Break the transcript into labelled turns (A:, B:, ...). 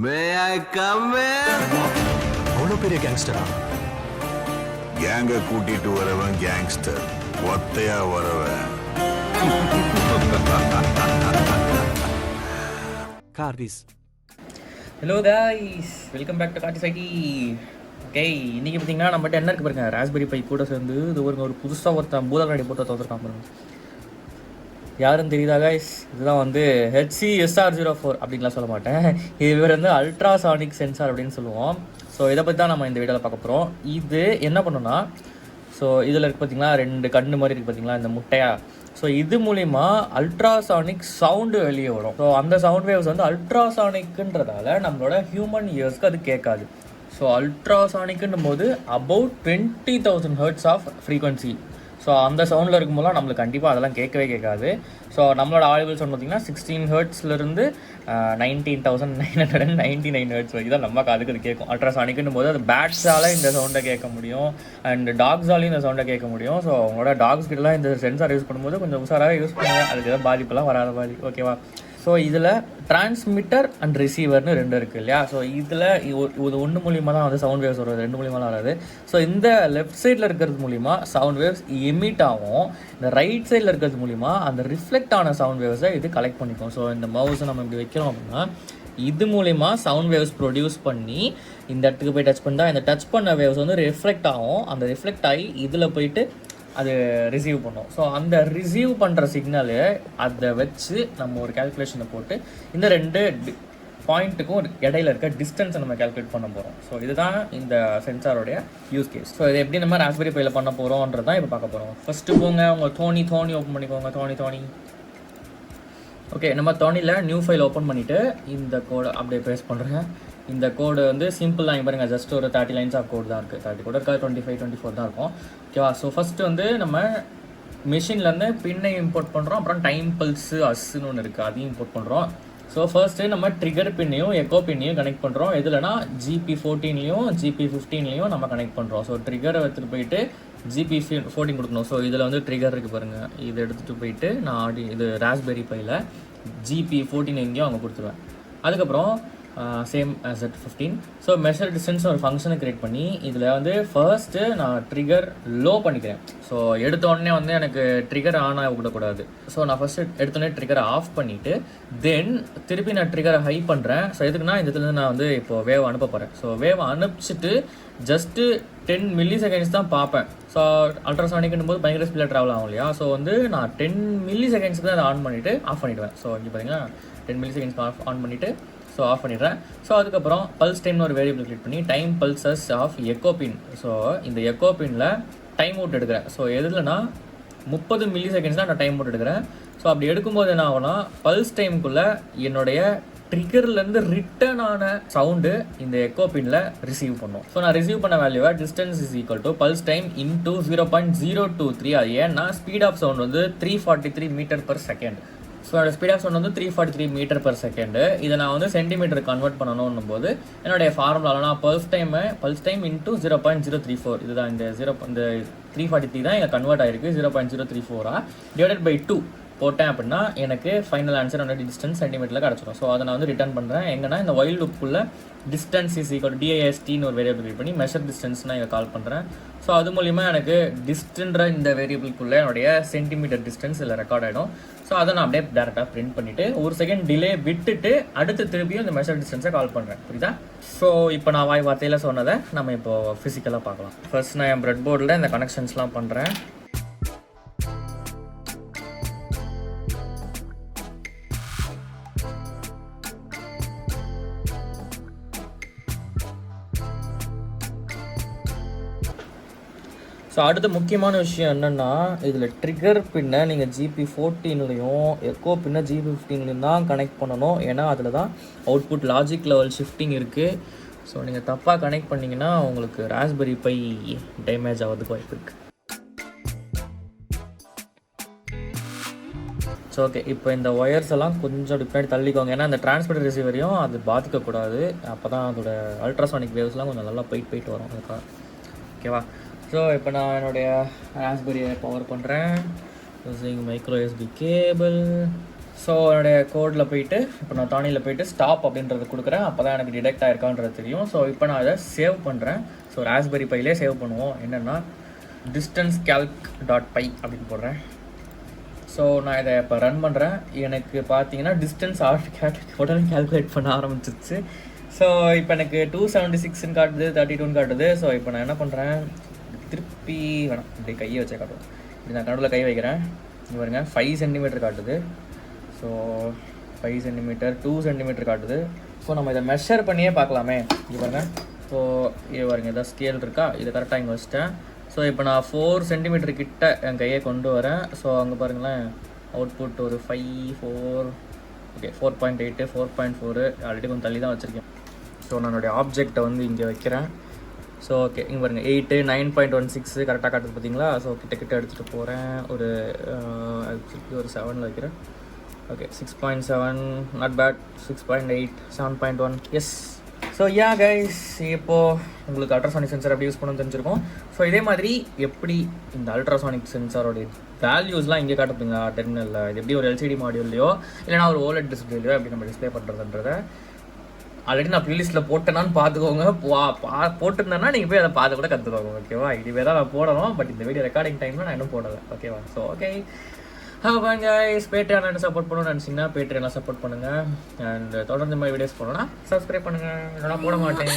A: May I come in?
B: அவ்வளோ பெரிய கேங்ஸ்டரா?
C: கேங்க கூட்டிட்டு வரவன் கேங்ஸ்டர், ஒத்தையா வரவன்
B: கார்விஸ்.
D: Hello guys, welcome back to Karthi சைட்டி. ஓகே, இன்றைக்கி பார்த்தீங்கன்னா நம்மகிட்ட என்ன இருக்குது பாருங்க, ராஸ்பெரி பை கூட சேர்ந்து இது ஒரு புதுசாக ஒருத்தன் பூதக்கடி போட்டு தோற்றுருக்கான் பாருங்க. யாருன்னு தெரியுதா கைஸ்? இதுதான் வந்து HCSR04 அப்படின்லாம் சொல்ல மாட்டேன், இது வந்து அல்ட்ராசானிக் சென்சார் அப்படின்னு சொல்லுவோம். ஸோ இதை பற்றி தான் நம்ம இந்த வீடியோவில் பார்க்க போகிறோம். இது என்ன பண்ணுன்னா, ஸோ இதில் இருக்குது பார்த்தீங்களா, 2 கண்ணு மாதிரி இருக்குது பார்த்தீங்களா இந்த முட்டையா. ஸோ இது மூலிமா அல்ட்ராசானிக் சவுண்டு வெளியே வரும். ஸோ அந்த சவுண்ட் வேவ்ஸ் வந்து அல்ட்ராசானிக்குன்றதால நம்மளோட ஹியூமன் இயர்ஸ்க்கு அது கேட்காது. ஸோ அல்ட்ராசானிக்குன்னும் போது about 20,000 hertz of frequency. So அந்த சவுண்டில் இருக்கும்போதெல்லாம் நம்மளுக்கு கண்டிப்பாக அதெல்லாம் கேட்கவே கேட்காது. ஸோ நம்மளோட ஆடிபிள் சவுண்ட் பார்த்திங்கன்னா 16 ஹெர்ட்ஸ்லேருந்து 19,999 ஹெர்ட்ஸ் வரைக்கும் தான் நம்ம அதுக்கு அது கேட்கும். அல்ட்ராசானிக்குன்னும் போது அது பேட்ஸால் இந்த சவுண்டை கேட்க முடியும், அண்ட் டாக்ஸாலையும் இந்த சவுண்டை கேட்க முடியும். ஸோ உங்களோட டாக்ஸ் கிட்டலாம் இந்த சென்சார் யூஸ் பண்ணும்போது கொஞ்சம் உஷாராக யூஸ் பண்ணுங்க, அதுக்கு எதாவது பாதிப்பெல்லாம் வராத மாதிரி, ஓகேவா? ஸோ இதில் டிரான்ஸ்மிட்டர் அண்ட் ரிசீவர்னு 2 இருக்குது இல்லையா? ஸோ இதில் இது ஒன்று மூலிமா தான் வந்து சவுண்ட் வேவ்ஸ் வருது, 2 மூலியமாக வராது. ஸோ இந்த லெஃப்ட் சைடில் இருக்கிறது மூலிமா சவுண்ட் வேவ்ஸ் எமிட் ஆகும், இந்த ரைட் சைடில் இருக்கிறது மூலிமா அந்த ரிஃப்ளெக்ட் ஆன சவுண்ட் வேவ்ஸை இது கலெக்ட் பண்ணிக்கும். ஸோ இந்த மவுஸை நம்ம இப்படி வைக்கிறோம் அப்படின்னா இது மூலிமா சவுண்ட் வேவ்ஸ் ப்ரொடியூஸ் பண்ணி இந்த இடத்துக்கு போய் டச் பண்ணால் இந்த டச் பண்ண வேவ்ஸ் வந்து ரிஃப்ளெக்ட் ஆகும். அந்த ரிஃப்ளெக்ட் ஆகி இதில் போயிட்டு அது ரிசீவ் பண்ணும். ஸோ அந்த ரிசீவ் பண்ணுற சிக்னலு அதை வச்சு நம்ம ஒரு கேல்குலேஷனை போட்டு இந்த 2 பாயிண்ட்டுக்கும் இடையில இருக்க டிஸ்டன்ஸை நம்ம கேல்குலேட் பண்ண போகிறோம். ஸோ இதுதான் இந்த சென்சாரோடைய யூஸ் கேஸ். ஸோ இது எப்படி நம்ம ராஸ்பெரி பையில் பண்ண போகிறோன்றது தான் இப்போ பார்க்க போகிறோம். ஃபஸ்ட்டு போங்க உங்கள் தோனி ஓப்பன் பண்ணிக்கோங்க. தோனி ஓகே, நம்ம தோனியில் நியூ ஃபைல் ஓப்பன் பண்ணிவிட்டு இந்த கோடை அப்படியே பேஸ்ட் பண்ணுறேன். இந்த கோடு வந்து சிம்பிள் தான் பாருங்கள், ஜஸ்ட் ஒரு 30 லைன்ஸ் ஆஃப் கோட் தான் இருக்குது. 30 கூட இருக்காது, 25, 24 தான் இருக்கும், ஓகேவா? ஸோ ஃபஸ்ட்டு வந்து நம்ம மிஷின்லேருந்து பின்னை இம்போர்ட் பண்ணுறோம், அப்புறம் டைம் பல்ஸு அஸ்ன்னு ஒன்று இருக்குது, அதையும் இம்போர்ட் பண்ணுறோம். ஸோ ஃபர்ஸ்ட்டு நம்ம ட்ரிகர் பின்னையும் எக்கோ பின்னையும் கனெக்ட் பண்ணுறோம். எதுலனா GP14லையும் GP15லையும் நம்ம கனெக்ட் பண்ணுறோம். ஸோ ட்ரிகரை எடுத்துகிட்டு போயிட்டு GP14 கொடுக்கணும். ஸோ இதில் வந்து ட்ரிகர் இருக்குது பாருங்கள், இதை எடுத்துகிட்டு போயிட்டு நான் இது ராஸ்பெரி பையில் GP14 எங்கேயும் அங்கே கொடுத்துருவேன். அதுக்கப்புறம் same as at 15. So measure distance ஒரு ஃபங்க்ஷனை க்ரியேட் பண்ணி இதில் வந்து ஃபர்ஸ்ட்டு நான் ட்ரிகர் லோ பண்ணிக்கிறேன். ஸோ எடுத்தோடனே வந்து எனக்கு ட்ரிகர் ஆன் ஆக விடக்கூடாது. ஸோ நான் ஃபஸ்ட்டு எடுத்தோடனே ட்ரிகரை ஆஃப் பண்ணிவிட்டு தென் திருப்பி நான் ட்ரிகரை ஹை பண்ணுறேன். ஸோ எதுக்குன்னா இந்த இடத்துல நான் வந்து இப்போது வேவ் அனுப்ப போகிறேன். ஸோ வேவ் அனுப்பிச்சிட்டு ஜஸ்ட்டு 10 மில்லி செகண்ட்ஸ் தான் பார்ப்பேன். ஸோ அல்ட்ராசானிக்னும் போது பயங்கர ஸ்பீடாக ட்ராவல் ஆகும் இல்லையா? ஸோ வந்து நான் 10 மில்லி செகண்ட்ஸ்க்கு தான் அதை ஆன் பண்ணிவிட்டு ஆஃப் பண்ணிவிடுவேன். ஸோ இங்கே பார்த்தீங்கன்னா 10 மில்லி செகண்ட்ஸ்க்கு ஆன் பண்ணிவிட்டு ஸோ ஆஃப் பண்ணிடுறேன். ஸோ அதுக்கப்புறம் பல்ஸ் டைம்னு ஒரு வேரியபிள் கிளிக் பண்ணி time pulses of echo pin. So இந்த எக்கோ பின்னில் டைம் அவுட் எடுக்கிறேன். ஸோ எதுலனா 30 மில்லி செகண்ட்ஸ் தான் நான் டைம் அவுட் எடுக்கிறேன். ஸோ அப்படி எடுக்கும்போது என்ன ஆகும்னா பல்ஸ் டைமுக்குள்ளே என்னுடைய ட்ரிகர்லேருந்து ரிட்டர்ன் ஆன சவுண்டு இந்த எக்கோ பின்னில் ரிசீவ் பண்ணும். ஸோ நான் ரிசீவ் பண்ண வேல்யூவை distance is equal to pulse time into 0.023. அது ஏன்னா ஸ்பீட் ஆஃப் சவுண்ட் வந்து 343 மீட்டர் பர் செகண்ட். ஸோ என்னோட ஸ்பீட் ஆஃப் சவுண்ட் வந்து 343 மீட்டர் பர் செகண்டு. இதை நான் வந்து சென்டிமீட்டர் கன்வெர்ட் பண்ணணும் போது என்னுடைய ஃபார்முலாவில் நான் பல்ஸ் டைம் இன்டூ 0.034, இதுதான் இந்த 343 தான் இங்கே கன்வெர்ட் ஆகிருக்கு 0.034 டிவைடட் பை 2 போட்டேன் அப்படின்னா எனக்கு ஃபைனல் ஆன்சர் என்னோட டிஸ்டன்ஸ் சென்டிமீட்டரில் கிடச்சிடும். ஸோ அதை நான் வந்து ரிட்டர்ன் பண்ணுறேன். எங்கன்னா இந்த வைல்ட் லுக்குள்ளே டிஸ்டன்ஸ் இஸ் ஈக்குவல் DISTன்னு ஒரு வேரியபிள் கிரியேட் பண்ணி மெஷர் டிஸ்டன்ஸ் நான் இதை கால் பண்ணுறேன். ஸோ அது மூலிமா எனக்கு டிஸ்டன்ற இந்த வேரியபிள்குள்ளே என்னுடைய சென்டிமீட்டர் டிஸ்டன்ஸ் இதில் ரெக்கார்ட் ஆகிடும். ஸோ அதை நான் அப்படியே டேரெக்டாக பிரிண்ட் பண்ணிவிட்டு ஒரு செகண்ட் டிலே விட்டுட்டு அடுத்து திருப்பியும் இந்த மெஷர் டிஸ்டன்ஸை கால் பண்ணுறேன், புரியுதா? ஸோ இப்போ நான் வாய் வார்த்தையில் சொன்னதை நம்ம இப்போது ஃபிசிக்கலாக பார்க்கலாம். ஃபர்ஸ்ட் நான் என் ப்ரெட் போர்டில் இந்த கனெக்ஷன்ஸ்லாம் பண்ணுறேன். ஸோ அடுத்த முக்கியமான விஷயம் என்னென்னா இதில் ட்ரிகர் பின்னை நீங்கள் GP14லையும் எக்கோ பின்னை GP15லையும் தான் கனெக்ட் பண்ணணும். ஏன்னா அதில் தான் அவுட்புட் லாஜிக் லெவல் ஷிஃப்டிங் இருக்குது. ஸோ நீங்கள் தப்பாக கனெக்ட் பண்ணிங்கன்னா உங்களுக்கு ராஸ்பெரி பை டேமேஜ் ஆகிறதுக்கு வாய்ப்பு இருக்குது. ஸோ ஓகே, இப்போ இந்த ஒயர்ஸ் எல்லாம் கொஞ்சம் டிஃப்ரெண்ட் தள்ளிக்கோங்க, ஏன்னா அந்த டிரான்ஸ்மிட்டர் ரிசீவரையும் அது பாதிக்கக்கூடாது. அப்போ தான் அதோட அல்ட்ராசானிக் வேவ்ஸ்லாம் கொஞ்சம் நல்லா போயிட்டு வரும் அதுக்காக, ஓகேவா? ஸோ இப்போ நான் என்னுடைய ராஸ்பெரியை பவர் பண்ணுறேன் using micro USB cable. So என்னுடைய கோடில் போயிட்டு இப்போ நான் தானியில் போயிட்டு ஸ்டாப் அப்படின்றது கொடுக்குறேன். அப்போ தான் எனக்கு டிடெக்ட் ஆயிருக்கான்றது தெரியும். ஸோ இப்போ நான் அதை சேவ் பண்ணுறேன். ஸோ ராஸ்பெரி பையிலே சேவ் பண்ணுவோம். என்னென்னா distancecalc.py அப்படின்னு போடுறேன். ஸோ நான் இதை இப்போ ரன் பண்ணுறேன். எனக்கு பார்த்தீங்கன்னா டிஸ்டன்ஸ் உடனே கேல்குலேட் பண்ண ஆரம்பிச்சிருச்சு. ஸோ இப்போ எனக்கு 276ன்னு காட்டுது, 32ன்னு காட்டுது. ஸோ இப்போ நான் என்ன பண்ணுறேன், திருப்பி வேணாம் இப்படி கையை வச்சே காட்டுவோம். இப்படி நான் நடுவில் கை வைக்கிறேன். இங்கே பாருங்க 5 சென்டிமீட்டர் காட்டுது. ஸோ 5 சென்டிமீட்டர் 2 சென்டிமீட்டர் காட்டுது. ஸோ நம்ம இதை மெஷர் பண்ணியே பார்க்கலாமே. இங்கே பாருங்க. ஸோ இது பாருங்க, ஏதாவது ஸ்கேல் இருக்கா, இதை கரெக்டாக இங்கே வச்சிட்டேன். ஸோ இப்போ நான் 4 சென்டிமீட்டர் கிட்ட என் கையை கொண்டு வரேன். ஸோ அங்கே பாருங்களேன், அவுட்புட் ஒரு 5 4 ஓகே 4.8 4.4 ஆல்ரெடி கொஞ்சம் தள்ளி தான் வச்சுருக்கேன். ஸோ நான் என்னுடைய ஆப்ஜெக்டை வந்து இங்கே வைக்கிறேன். ஸோ ஓகே இங்கே பாருங்க 8 9.16 கரெக்டாக காட்டுது பார்த்தீங்களா. ஸோ கிட்ட எடுத்துகிட்டு போகிறேன். ஒரு 7ல் வைக்கிறேன். Okay 6.7 not bad. 6.8 7.1 yes. So ya guys, இப்போது உங்களுக்கு அல்ட்ராசானிக் சென்சார் எப்படி யூஸ் பண்ணணும்னு தெரிஞ்சிருக்கும். ஸோ இதே மாதிரி எப்படி இந்த அல்ட்ராசானிக் சென்சாரோடைய வேல்யூஸ்லாம் இங்கே காட்டுப்பீங்க டெர்மினலில். இது எப்படி ஒரு எல்சிடி மாடியூல்லையோ இல்லைனா ஒரு ஓலட் டிஸ்பிளேலையோ எப்படி நம்ம டிஸ்பிளே பண்ணுறதுன்றதை ஆல்ரெடி நான் ப்ளேலிஸ்ட்டில் போட்டேனான்னு பார்த்துக்கோங்க. போட்டிருந்தேன்னா நீங்கள் போய் அதை பார்த்து கூட கற்றுக்கோங்க. ஓகேவா, இதுவே தான் நான் போடணும். பட் இந்த வீடியோ ரெக்கார்டிங் டைமில் நான் இன்னும் போடலை. ஓகேவா. So okay guys, Patreon support பண்ணணும்னு நினச்சிங்கன்னா பேட்ரியான் சப்போர்ட் பண்ணுங்கள். அண்ட் தொடர்ந்து இந்த மாதிரி வீடியோஸ் போடணும்னா சப்ஸ்கிரைப் பண்ணுங்கள். நான் போட மாட்டேன்.